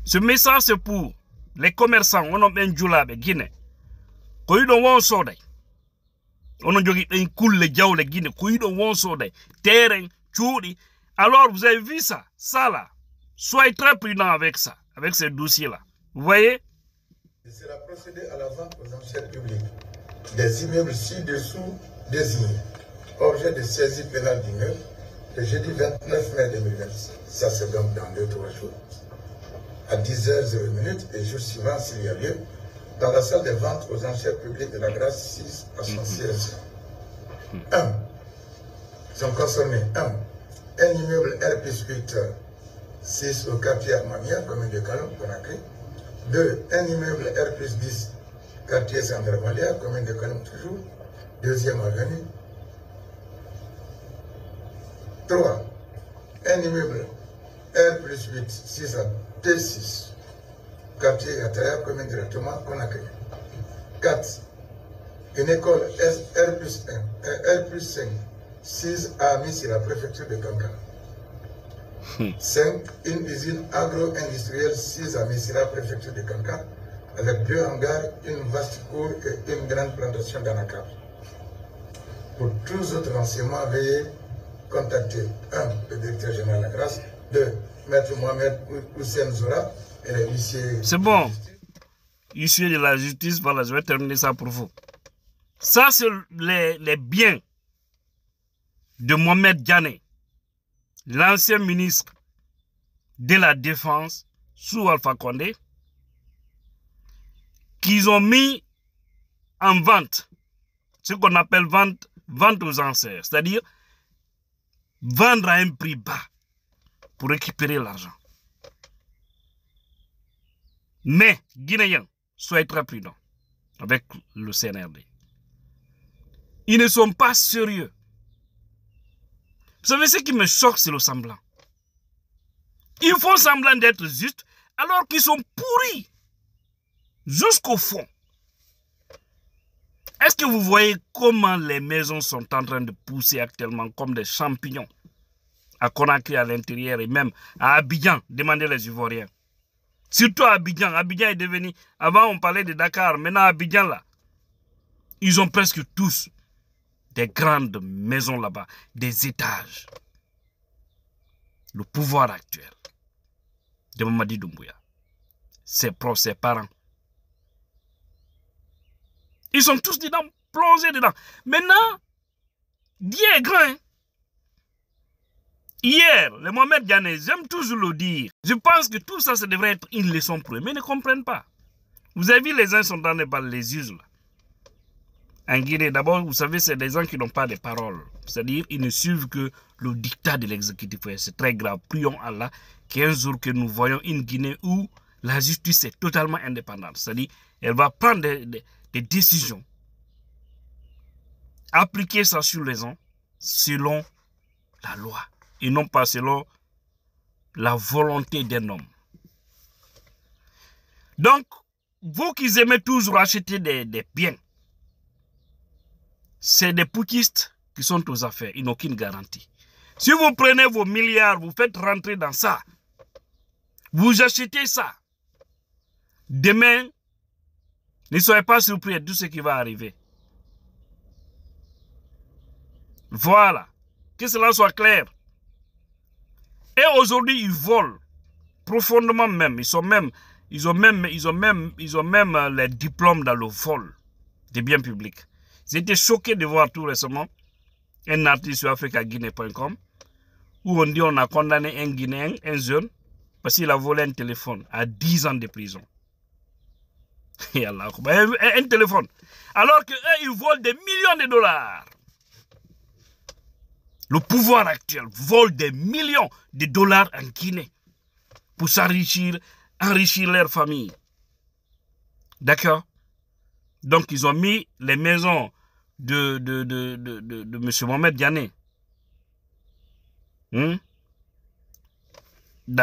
Ce message, c'est pour les commerçants. On a un joula de Guinée. Quand ils ont un soda, on a un cool les diaw les Guinée. Quand ils ont un soda, terrain, chouri. Alors, vous avez vu ça, ça là. Soyez très prudents avec ça, avec ces dossiers-là. Vous voyez? Il sera procédé à la vente aux enchères publiques des immeubles ci-dessous désignés. Objet de saisie pénale d'immeuble le jeudi 29 mai 2026. Ça, c'est donc dans 2-3 jours. À 10h00 et jour suivant, s'il y a lieu, dans la salle de vente aux enchères publiques de la Grâce 6 à son siège. 1. Sont concernés 1. Un immeuble R+8 6 au quartier Armamia, commune de Kalom, Conakry. 2. Un immeuble R+10, quartier Sandramalia, commune de Kalom toujours, 2e avenue. 3. Un immeuble R+8, 6 à T6, quartier Yataya, commune directement Conakry. 4. Une école R+5, 6 à Missi, la préfecture de Kankana. 5. Une usine agro-industrielle 6 à Messira, préfecture de Kankan, avec 2 hangars, une vaste cour et une grande plantation d'anacards. Pour tous autres renseignements, veuillez contacter 1. Le directeur général de la Grâce, 2. Maître Mohamed Hussein Zora et les huissiers. C'est bon. Huissier de la justice, voilà, je vais terminer ça pour vous. Ça, c'est les biens de Mohamed Diané, l'ancien ministre de la Défense sous Alpha Condé, qu'ils ont mis en vente, ce qu'on appelle vente aux enchères, c'est-à-dire vendre à un prix bas pour récupérer l'argent. Mais, Guinéens, soyez très prudents avec le CNRD. Ils ne sont pas sérieux. Vous savez, ce qui me choque, c'est le semblant. Ils font semblant d'être justes alors qu'ils sont pourris jusqu'au fond. Est-ce que vous voyez comment les maisons sont en train de pousser actuellement comme des champignons à Conakry à l'intérieur et même à Abidjan, demandez les Ivoiriens. Surtout à Abidjan. Abidjan est devenu, avant on parlait de Dakar, maintenant Abidjan là, ils ont presque tous des grandes maisons là-bas, des étages. Le pouvoir actuel de Mamadi Doumbouya, ses proches, ses parents, ils sont tous dedans, plongés dedans. Maintenant, Dieu est grand. Hein? Hier, le Mohamed Diané, j'aime toujours le dire. Je pense que tout ça, ça devrait être une leçon pour eux, mais ils ne comprennent pas. Vous avez vu, les uns sont dans les juges là. En Guinée, d'abord, vous savez, c'est des gens qui n'ont pas de parole. C'est-à-dire, ils ne suivent que le dictat de l'exécutif. C'est très grave. Prions Allah qu'un jour que nous voyons une Guinée où la justice est totalement indépendante. C'est-à-dire, elle va prendre des décisions. Appliquer ça sur les gens selon la loi et non pas selon la volonté d'un homme. Donc, vous qui aimez toujours acheter des biens, c'est des putschistes qui sont aux affaires. Ils n'ont aucune garantie. Si vous prenez vos milliards, vous faites rentrer dans ça, vous achetez ça, demain, ne soyez pas surpris de tout ce qui va arriver. Voilà. Que cela soit clair. Et aujourd'hui, ils volent profondément même. Ils ont même les diplômes dans le vol des biens publics. J'étais choqué de voir tout récemment un article sur africaguinée.com où on dit qu'on a condamné un Guinéen, un jeune, parce qu'il a volé un téléphone à 10 ans de prison. Et Allah, un téléphone. Alors qu'eux, ils volent des millions de dollars. Le pouvoir actuel vole des millions de dollars en Guinée pour s'enrichir, enrichir leur famille. D'accord? Donc, ils ont mis les maisons de M. Mohamed Diané dans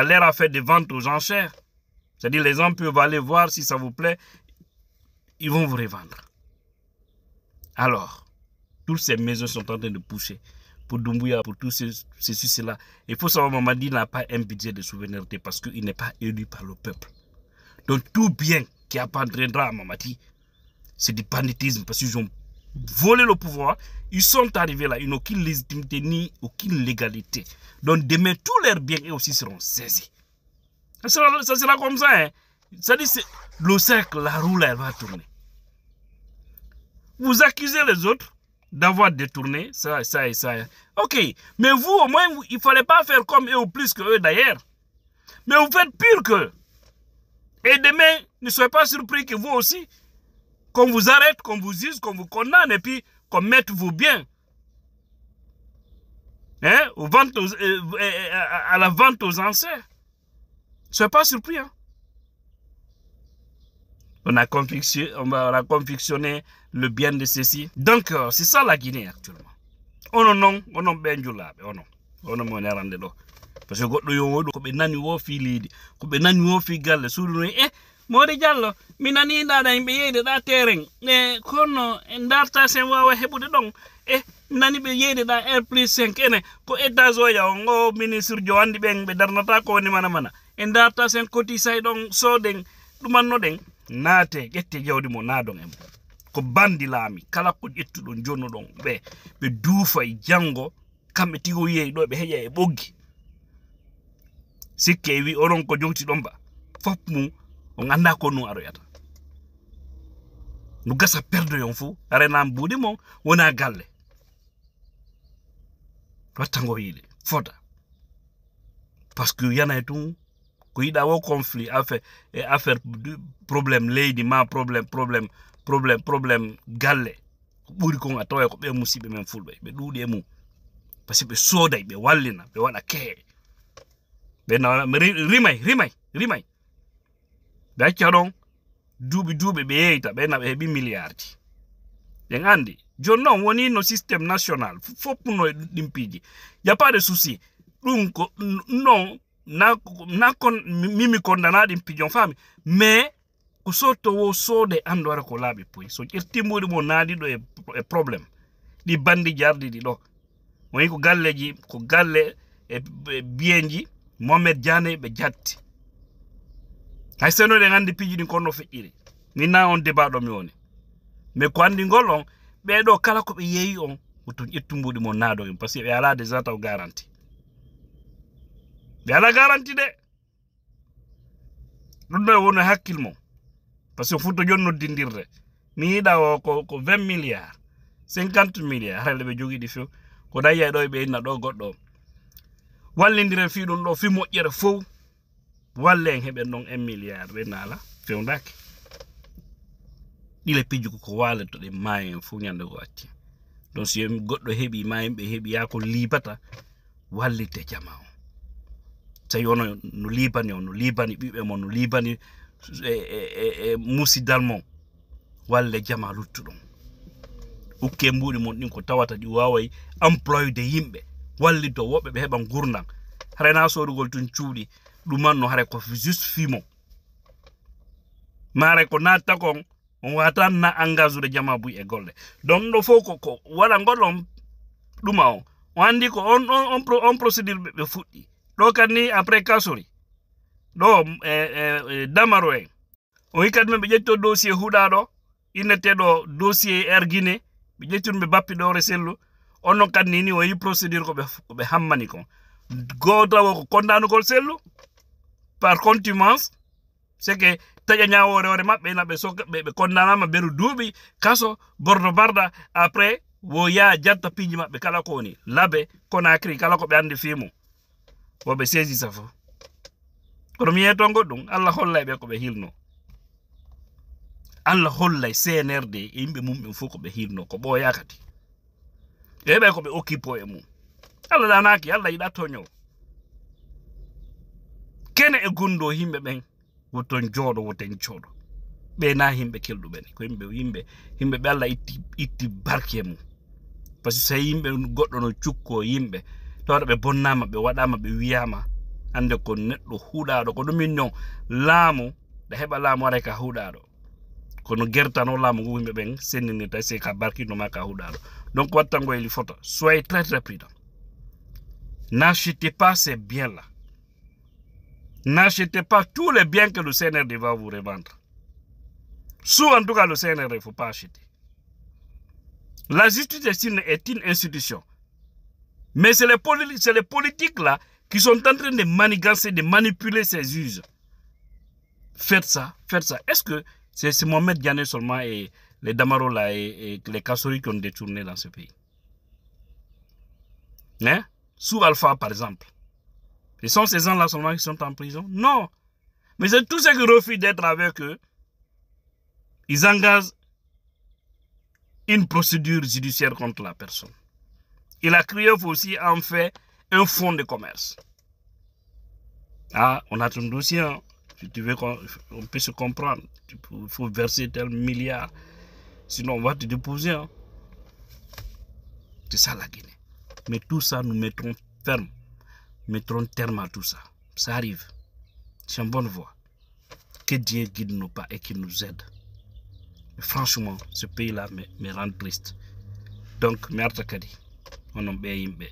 leur affaire de vente aux enchères. C'est-à-dire, les gens peuvent aller voir si ça vous plaît, ils vont vous revendre. Alors, toutes ces maisons sont en train de pousser pour Doumbouya, pour tout ceci, cela. Il faut savoir, Mamadi n'a pas un budget de souveraineté parce qu'il n'est pas élu par le peuple. Donc tout bien qui appartiendra à Mamadi, c'est du banditisme parce qu'ils ont volé le pouvoir. Ils sont arrivés là, ils n'ont aucune légitimité ni aucune légalité. Donc demain, tous leurs biens aussi seront saisis. Ça sera comme ça. Hein. Ça dit, le cercle, la roue, elle va tourner. Vous accusez les autres d'avoir détourné ça et ça. Ok, mais vous, au moins, il ne fallait pas faire comme eux ou plus que eux d'ailleurs. Mais vous faites pire qu'eux. Et demain, ne soyez pas surpris que vous aussi, qu'on vous arrête, qu'on vous use, qu'on vous condamne et puis qu'on mette vos biens. Hein, à la vente aux anciens. Ne soyez pas surpris. Hein. On a confectionné le bien de ceci. Donc, c'est ça la Guinée actuellement. On non, benjula, on mon erande do. Parce que goddo yo wodo ko be nani wo fi lidi, ko be nani wo fi galle suudu Modi Diallo mi nani da yimbe yeyde da terrain kono en darta sen wawa hebude don mi nani be yeyde da R+5 ene ko états oya ngo ministre jo andi ben be darnata ko ni mana en darta sen koti say don soden dumanno den naate gette jawdi mo nadon em ko bandi laami kala ko ƴettudon jonno don be duufa e jango kambe tigo yeyi do be heja e boggi sikke wi onon ko jongti don ba fop mu on anda ko nu aroyata nu gasa perde yon fu arenam budi mo wona galle watango yide foda parce que yana tout ko yida wo conflit affaire problème leydi ma problème galle buri ko atoy ko be musibe men fulbe be duudi e mum parce que be soday be wallina be wada ke be na rimay da ciadon duubi be yeyta be na be hebi milliards den andi jonno woni no système national fop no dimpiji y a pas de souci dum ko non na kon mimi condamna dimpijon fami mais ko soto wo sode ando ara ko labi poy so irtimodi mo nadi do e problème di bandi jardi di do woni ko galleji ko galle e bienji Mohamed Diane be jatti hay seno de ngandi piji din kono feƴƴiri ni na on débat do mi woni mais ko andi ngolon be do kala ko be yeyi on to ƴettumbuɗi mo naado en parce que be ala des ataw garantie be ala garantie de ɗum ɗo woni hakkil mo parce que futo jonno dindirde mi yiɗa o ko 20 milliards 50 milliards harale be jogi di few ko dayya do be inna do goddo wallindire fi ɗum ɗo fi moƴƴere fof walle en heɓen non 1 milliard be nala fewndaki ɗile pijju ko waleto ɗe maayo en fof ñande ko acci donc si goɗɗo heɓi ma yimɓe heɓi ya ko libata wallite jama o tawi ono no libani on no libani ɓiɓe mon no libani musidal mon walle jama luttuɗum ukke mbuɗi mon ɗin ko tawata ɗi waway employé de yimɓe wallito woɓɓe ɓe heɓan gurdam harena sodugol tun cuuɗi ɗumanno hare ko juste fimo mare ko natta kon on wata na engagé de jama buy e golle donc ɗo fof ko waɗa goɗɗon ɗuma o andi ko on procédure ɓe fuɗɗi ɗo kadi ni après kasori ɗo damaro en o wi kadi men ɓe ƴetto dossier huuɗaɗo inneteɗo dossier erguine ɓe ƴettuɗum ɓe bappi ɗore sellu on non kadi ni o yi procédure ko ɓe hammani kon gotawo ko kondanugol sellu par contumace c'est que taƴa ñawore maɓɓe na ɓe kondanama beru duuɓi kaso bordo barda après wo ya jatta piji maɓɓe kala ko woni labe Conakry kala ko ɓe andi fimo woɓe saisi sa fof kono mi yeton goɗɗum Allah hollay ɓe ko ɓe hilno Allah hollay CNRD e yimɓe mum ɓen fof ko ɓe hilno ko ɓooya kadi e ɓe ko ɓe occupo e mum Allah danaki Allah yiɗa toñowo kene e gundo yimɓe ɓen woton jooɗo woten jooɗo ɓe na yimɓe kelɗuɓen ko yimɓe ɓe Allah itti barke mum par ce que so yimɓe goɗɗo no cukko yimɓe tawɗa ɓe bonnama ɓe waɗama ɓe wiyama ande ko neɗɗo huuɗaɗo ko ɗumin non laamu ɗa heɓa laamu waɗa ka huuɗaɗo kono gertano laamu ngu yimɓe ɓen sennini tawi c'est ka barkinoma ka huuɗaɗo donc wattango eli photo soyez très prudent N'achetez pas ces biens-là. N'achetez pas tous les biens que le CNRD va vous revendre. Sous en tout cas le CNRD, il ne faut pas acheter. La justice est une institution. Mais c'est les politiques là qui sont en train de manigancer, de manipuler ces uses. Faites ça, faites ça. Est-ce que c'est Mohamed Diané seulement et les Damaro là et les Kassori qui ont détourné dans ce pays? Hein? Sous Alpha par exemple. Ce sont ces gens-là seulement qui sont en prison? Non. Mais c'est tous ceux qui refusent d'être avec eux. Ils engagent une procédure judiciaire contre la personne. Et la CRIEF aussi en fait un fonds de commerce. Ah, on a ton dossier. Hein. Si tu veux qu'on peut se comprendre. Il faut verser tel milliard. Sinon, on va te déposer. Hein. C'est ça la Guinée. Mais tout ça, nous mettrons ferme. Mettrons terme à tout ça. Ça arrive. C'est en bonne voie. Que Dieu guide nos pas et qu'il nous aide. Mais franchement, ce pays-là me rend triste. Donc, merci Kadi. On a bien yimbe.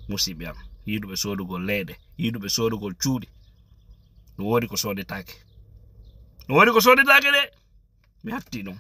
Musibiam. Yidu be sodu go lede. Yidu be sodu go chudi. No wori ko sode take. No wori ko sode take de. Mi hatti non.